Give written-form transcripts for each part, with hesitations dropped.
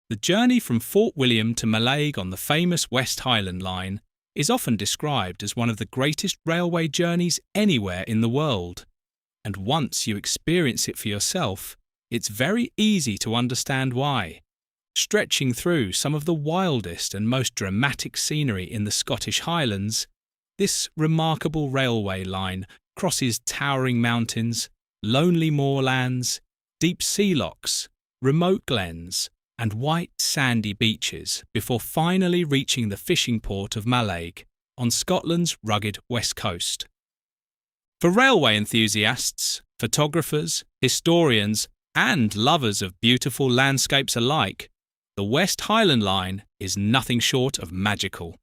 The journey from Fort William to Mallaig on the famous West Highland Line is often described as one of the greatest railway journeys anywhere in the world. And once you experience it for yourself, it's very easy to understand why. Stretching through some of the wildest and most dramatic scenery in the Scottish Highlands, this remarkable railway line crosses towering mountains, lonely moorlands, deep sea locks, remote glens, and white sandy beaches before finally reaching the fishing port of Mallaig on Scotland's rugged west coast. For railway enthusiasts, photographers, historians, and lovers of beautiful landscapes alike, the West Highland Line is nothing short of magical.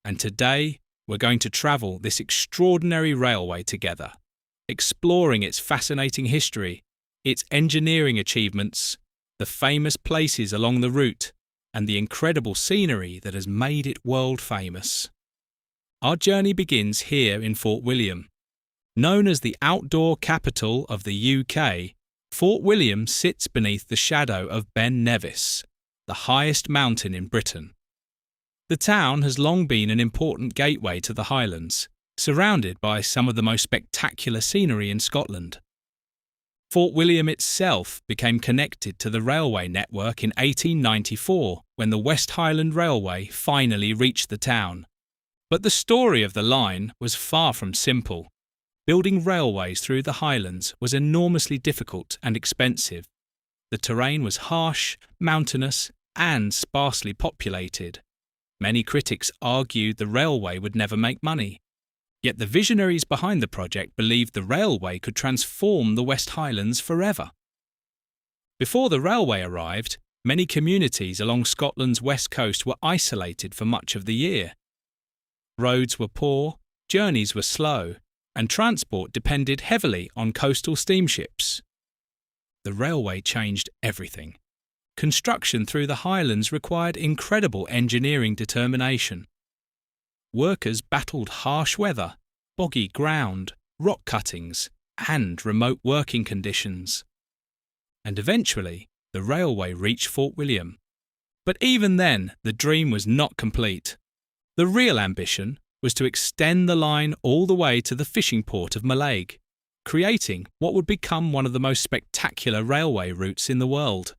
And today, we're going to travel this extraordinary railway together, exploring its fascinating history, its engineering achievements, the famous places along the route, and the incredible scenery that has made it world famous. Our journey begins here in Fort William. Known as the outdoor capital of the UK, Fort William sits beneath the shadow of Ben Nevis, the highest mountain in Britain. The town has long been an important gateway to the Highlands, surrounded by some of the most spectacular scenery in Scotland. Fort William itself became connected to the railway network in 1894 when the West Highland Railway finally reached the town. But the story of the line was far from simple. Building railways through the Highlands was enormously difficult and expensive. The terrain was harsh, mountainous, and sparsely populated. Many critics argued the railway would never make money. Yet the visionaries behind the project believed the railway could transform the West Highlands forever. Before the railway arrived, many communities along Scotland's west coast were isolated for much of the year. Roads were poor, journeys were slow, and transport depended heavily on coastal steamships. The railway changed everything. Construction through the Highlands required incredible engineering determination. Workers battled harsh weather, boggy ground, rock cuttings, and remote working conditions. And eventually, the railway reached Fort William. But even then, the dream was not complete. The real ambition was to extend the line all the way to the fishing port of Mallaig, creating what would become one of the most spectacular railway routes in the world.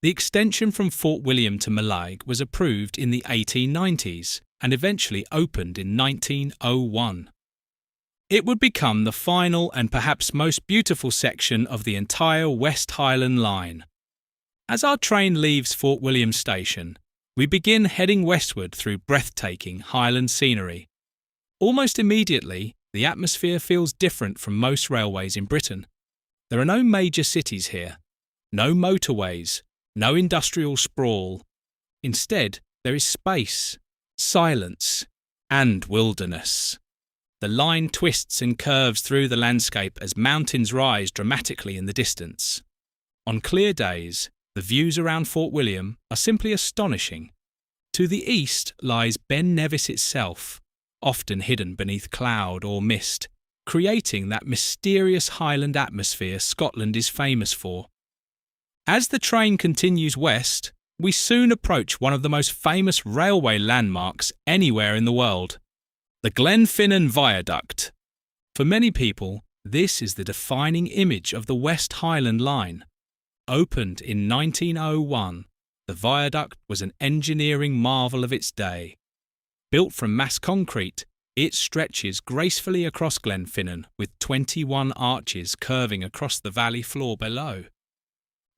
The extension from Fort William to Mallaig was approved in the 1890s and eventually opened in 1901. It would become the final and perhaps most beautiful section of the entire West Highland Line. As our train leaves Fort William Station, we begin heading westward through breathtaking Highland scenery. Almost immediately, the atmosphere feels different from most railways in Britain. There are no major cities here, no motorways, no industrial sprawl. Instead, there is space, silence, and wilderness. The line twists and curves through the landscape as mountains rise dramatically in the distance. On clear days, the views around Fort William are simply astonishing. To the east lies Ben Nevis itself, often hidden beneath cloud or mist, creating that mysterious highland atmosphere Scotland is famous for. As the train continues west, we soon approach one of the most famous railway landmarks anywhere in the world, the Glenfinnan Viaduct. For many people, this is the defining image of the West Highland Line. Opened in 1901, the viaduct was an engineering marvel of its day. Built from mass concrete, it stretches gracefully across Glenfinnan with 21 arches curving across the valley floor below.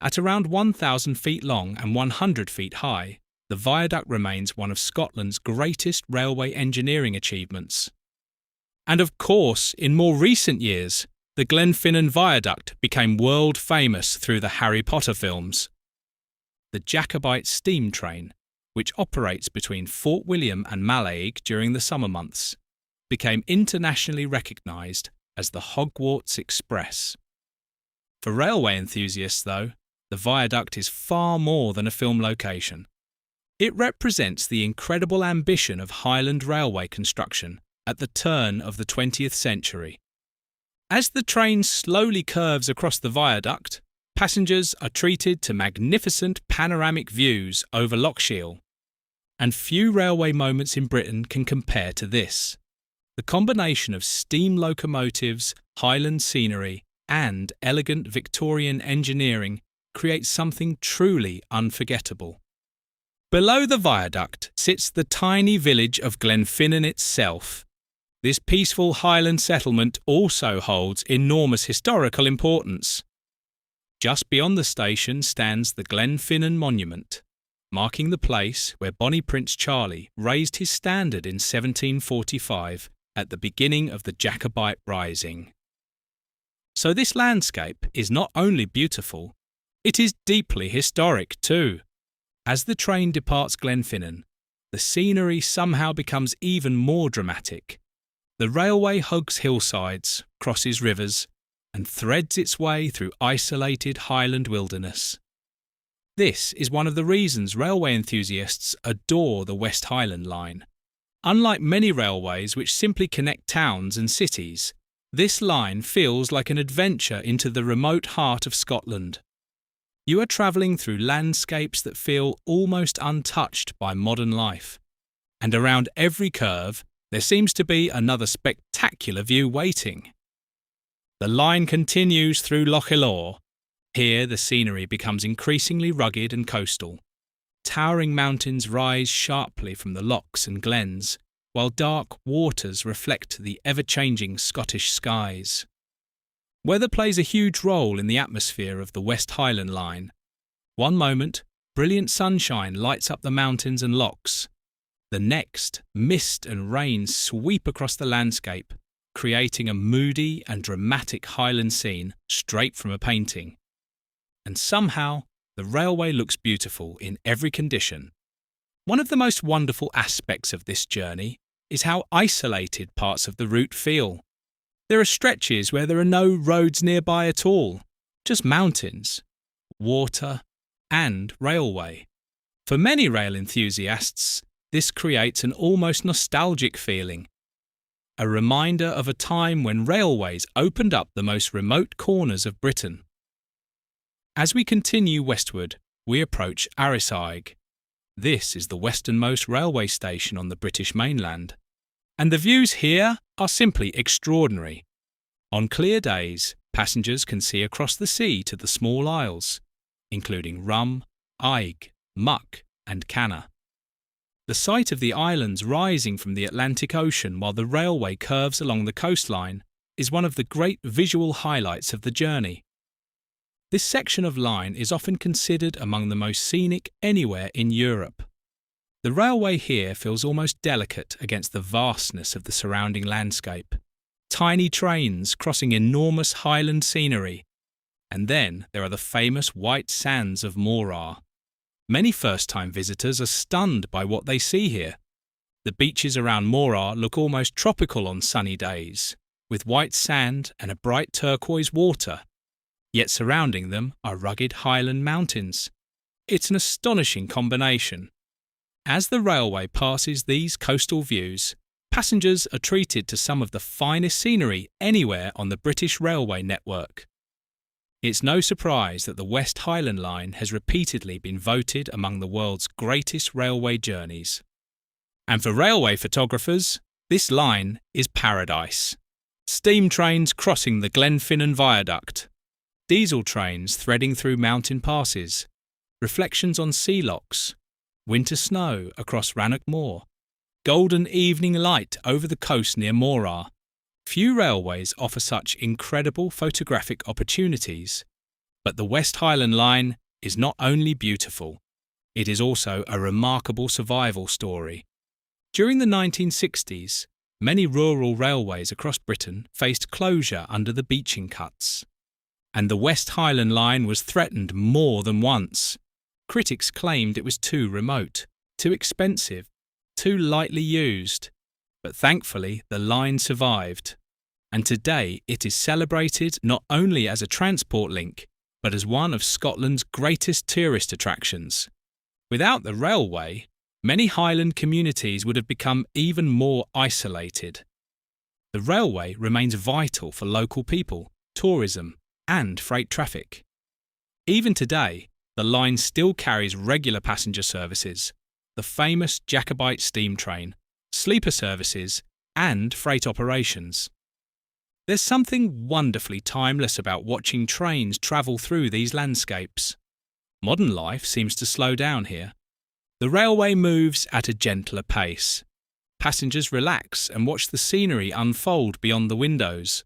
At around 1,000 feet long and 100 feet high, the viaduct remains one of Scotland's greatest railway engineering achievements. And of course, in more recent years, the Glenfinnan Viaduct became world famous through the Harry Potter films. The Jacobite steam train, which operates between Fort William and Mallaig during the summer months, became internationally recognised as the Hogwarts Express. For railway enthusiasts, though, the viaduct is far more than a film location. It represents the incredible ambition of Highland railway construction at the turn of the 20th century. As the train slowly curves across the viaduct, passengers are treated to magnificent panoramic views over Loch Shiel. And few railway moments in Britain can compare to this. The combination of steam locomotives, Highland scenery, and elegant Victorian engineering creates something truly unforgettable. Below the viaduct sits the tiny village of Glenfinnan itself. This peaceful Highland settlement also holds enormous historical importance. Just beyond the station stands the Glenfinnan Monument, marking the place where Bonnie Prince Charlie raised his standard in 1745 at the beginning of the Jacobite Rising. So this landscape is not only beautiful, it is deeply historic too. As the train departs Glenfinnan, the scenery somehow becomes even more dramatic. The railway hugs hillsides, crosses rivers, and threads its way through isolated Highland wilderness. This is one of the reasons railway enthusiasts adore the West Highland Line. Unlike many railways which simply connect towns and cities, this line feels like an adventure into the remote heart of Scotland. You are travelling through landscapes that feel almost untouched by modern life. And around every curve, there seems to be another spectacular view waiting. The line continues through Loch Shiel. Here the scenery becomes increasingly rugged and coastal. Towering mountains rise sharply from the lochs and glens, while dark waters reflect the ever-changing Scottish skies. Weather plays a huge role in the atmosphere of the West Highland Line. One moment, brilliant sunshine lights up the mountains and lochs. The next, mist and rain sweep across the landscape, creating a moody and dramatic Highland scene straight from a painting. And somehow, the railway looks beautiful in every condition. One of the most wonderful aspects of this journey is how isolated parts of the route feel. There are stretches where there are no roads nearby at all, just mountains, water, and railway. For many rail enthusiasts, this creates an almost nostalgic feeling, a reminder of a time when railways opened up the most remote corners of Britain. As we continue westward, we approach Arisaig. This is the westernmost railway station on the British mainland, and the views here are simply extraordinary. On clear days, passengers can see across the sea to the small isles, including Rum, Aig, Muck, and Canna. The sight of the islands rising from the Atlantic Ocean while the railway curves along the coastline is one of the great visual highlights of the journey. This section of line is often considered among the most scenic anywhere in Europe. The railway here feels almost delicate against the vastness of the surrounding landscape. Tiny trains crossing enormous Highland scenery. And then there are the famous white sands of Morar. Many first-time visitors are stunned by what they see here. The beaches around Morar look almost tropical on sunny days, with white sand and a bright turquoise water. Yet surrounding them are rugged Highland mountains. It's an astonishing combination. As the railway passes these coastal views, passengers are treated to some of the finest scenery anywhere on the British railway network. It's no surprise that the West Highland Line has repeatedly been voted among the world's greatest railway journeys. And for railway photographers, this line is paradise. Steam trains crossing the Glenfinnan Viaduct, diesel trains threading through mountain passes, reflections on sea lochs, winter snow across Rannoch Moor, golden evening light over the coast near Morar. Few railways offer such incredible photographic opportunities. But the West Highland Line is not only beautiful, it is also a remarkable survival story. During the 1960s, many rural railways across Britain faced closure under the Beeching cuts. And the West Highland Line was threatened more than once. Critics claimed it was too remote, too expensive, too lightly used. But thankfully, the line survived. And today it is celebrated not only as a transport link, but as one of Scotland's greatest tourist attractions. Without the railway, many Highland communities would have become even more isolated. The railway remains vital for local people, tourism, and freight traffic. Even today, the line still carries regular passenger services, the famous Jacobite steam train, sleeper services, and freight operations. There's something wonderfully timeless about watching trains travel through these landscapes. Modern life seems to slow down here. The railway moves at a gentler pace. Passengers relax and watch the scenery unfold beyond the windows.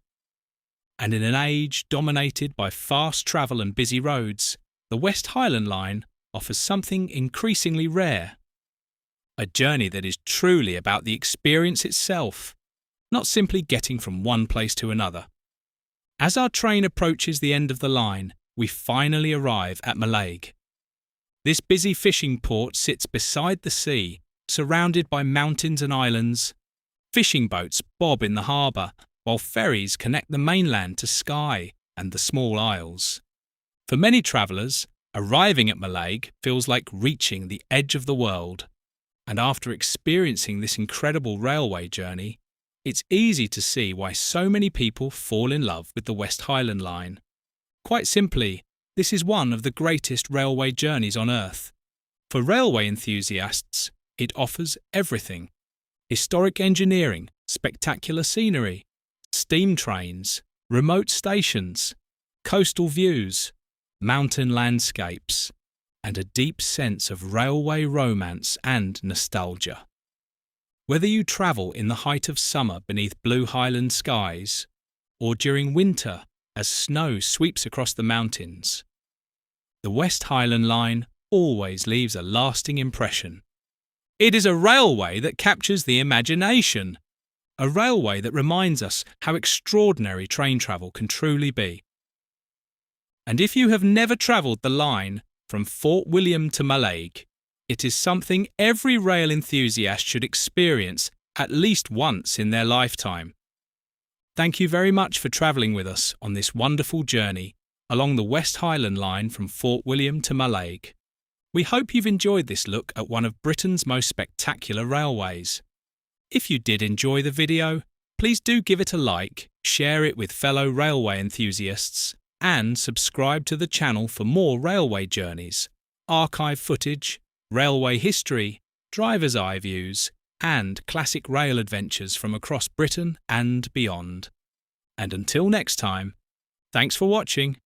And in an age dominated by fast travel and busy roads, the West Highland Line offers something increasingly rare. A journey that is truly about the experience itself, not simply getting from one place to another. As our train approaches the end of the line, we finally arrive at Mallaig. This busy fishing port sits beside the sea, surrounded by mountains and islands. Fishing boats bob in the harbour, while ferries connect the mainland to Skye and the small isles. For many travellers, arriving at Mallaig feels like reaching the edge of the world. And after experiencing this incredible railway journey, it's easy to see why so many people fall in love with the West Highland Line. Quite simply, this is one of the greatest railway journeys on earth. For railway enthusiasts, it offers everything: historic engineering, spectacular scenery, steam trains, remote stations, coastal views, mountain landscapes, and a deep sense of railway romance and nostalgia. Whether you travel in the height of summer beneath blue Highland skies, or during winter as snow sweeps across the mountains, the West Highland Line always leaves a lasting impression. It is a railway that captures the imagination, a railway that reminds us how extraordinary train travel can truly be. And if you have never travelled the line from Fort William to Mallaig, it is something every rail enthusiast should experience at least once in their lifetime. Thank you very much for travelling with us on this wonderful journey along the West Highland Line from Fort William to Mallaig. We hope you've enjoyed this look at one of Britain's most spectacular railways. If you did enjoy the video, please do give it a like, share it with fellow railway enthusiasts, and subscribe to the channel for more railway journeys, archive footage, railway history, driver's eye views, and classic rail adventures from across Britain and beyond. And until next time, thanks for watching.